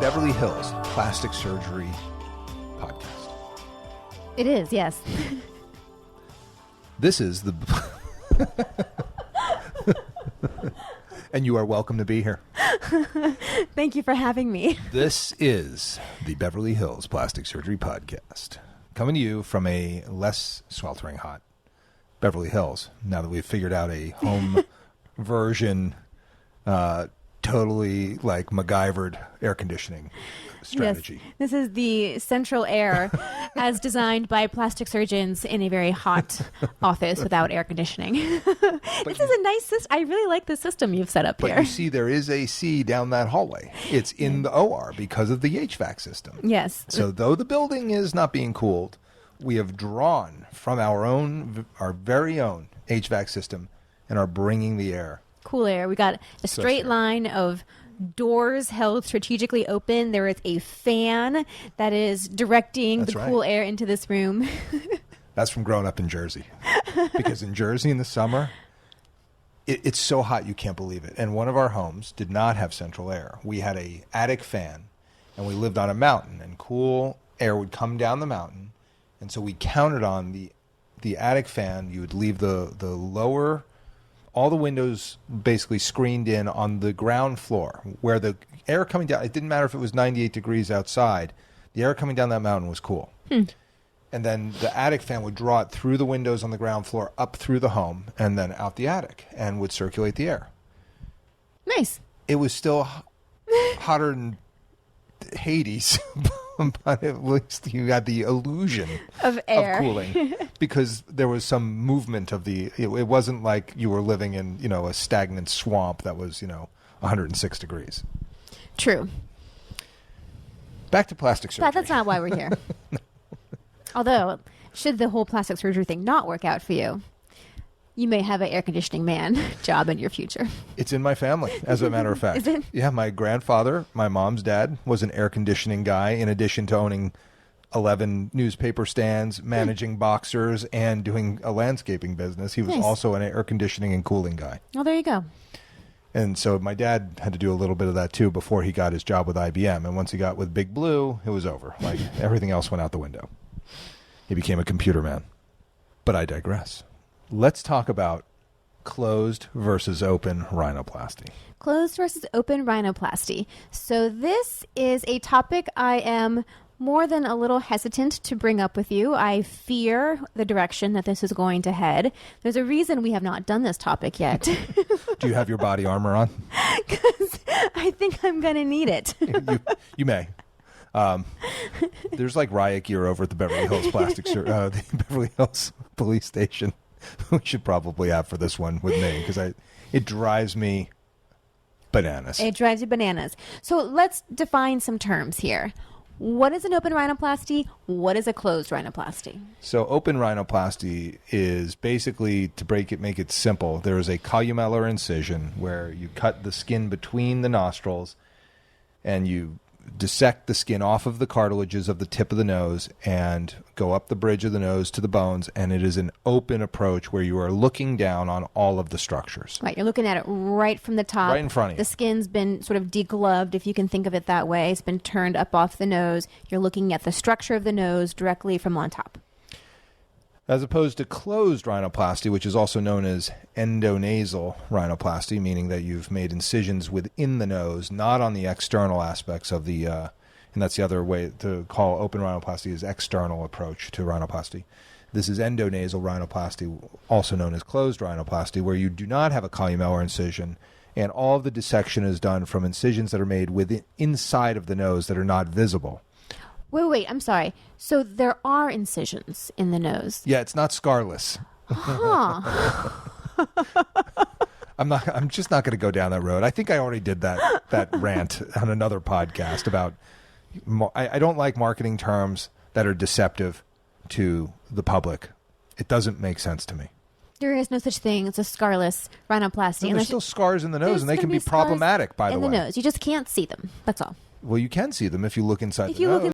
Beverly Hills Plastic Surgery podcast. It is, yes. This is the... And you are welcome to be here. Thank you for having me. This is the Beverly Hills Plastic Surgery podcast, coming to you from a less sweltering hot Beverly Hills, now that we've figured out a home version, totally like MacGyvered air conditioning strategy. Yes. This is the central air as designed by plastic surgeons in a very hot office without air conditioning. This is a nice system. I really like the system you've set up here. But you see, there is AC down that hallway. It's in the OR because of the HVAC system. Yes. So though the building is not being cooled, we have drawn from our very own HVAC system and are bringing the air. Cool air. We got a straight line of doors held strategically open. There is a fan that is directing the cool air into this room. That's from growing up in Jersey. Because in Jersey in the summer, it's so hot you can't believe it. And one of our homes did not have central air. We had a attic fan, and we lived on a mountain, and cool air would come down the mountain. And so we counted on the attic fan. You would leave the lower... all the windows basically screened in on the ground floor where the air coming down, it didn't matter if it was 98 degrees outside, the air coming down that mountain was cool. And then the attic fan would draw it through the windows on the ground floor, up through the home, and then out the attic, and would circulate the air. Nice. It was still hotter than Hades, but at least you had the illusion of air, of cooling, because there was some movement of the. It wasn't like you were living in a stagnant swamp that was 106 degrees. True. Back to plastic surgery. But that's not why we're here. No. Although, should the whole plastic surgery thing not work out for you, you may have an air conditioning man job in your future. It's in my family, as a matter of fact. Is it? Yeah, my grandfather, my mom's dad, was an air conditioning guy, in addition to owning 11 newspaper stands, managing boxers, and doing a landscaping business. He was also an air conditioning and cooling guy. Oh, there you go. And so my dad had to do a little bit of that, too, before he got his job with IBM. And once he got with Big Blue, it was over. Like, everything else went out the window. He became a computer man. But I digress. Let's talk about closed versus open rhinoplasty. Closed versus open rhinoplasty. So this is a topic I am more than a little hesitant to bring up with you. I fear the direction that this is going to head. There's a reason we have not done this topic yet. Do you have your body armor on? Because I think I'm going to need it. You may. There's like riot gear over at the Beverly Hills the Beverly Hills police station. We should probably have for this one with me, because it drives me bananas. It drives you bananas. So let's define some terms here. What is an open rhinoplasty? What is a closed rhinoplasty? So open rhinoplasty is basically, to make it simple, there is a columellar incision where you cut the skin between the nostrils and you dissect the skin off of the cartilages of the tip of the nose and go up the bridge of the nose to the bones, and it is an open approach where you are looking down on all of the structures. Right, you're looking at it right from the top. Right in front of you. The skin's been sort of degloved, if you can think of it that way. It's been turned up off the nose. You're looking at the structure of the nose directly from on top. As opposed to closed rhinoplasty, which is also known as endonasal rhinoplasty, meaning that you've made incisions within the nose, not on the external aspects of the, and that's the other way to call open rhinoplasty, is external approach to rhinoplasty. This is endonasal rhinoplasty, also known as closed rhinoplasty, where you do not have a columellar incision, and all of the dissection is done from incisions that are made inside of the nose that are not visible. Wait, I'm sorry. So there are incisions in the nose? Yeah, it's not scarless. Huh. I'm just not going to go down that road. I think I already did that rant on another podcast about I don't like marketing terms that are deceptive to the public. It doesn't make sense to me. There is no such thing as a scarless rhinoplasty. No, there's still scars in the nose, and they can be problematic, by the way. In the nose. You just can't see them. That's all. Well, you can see them if you look inside the nose.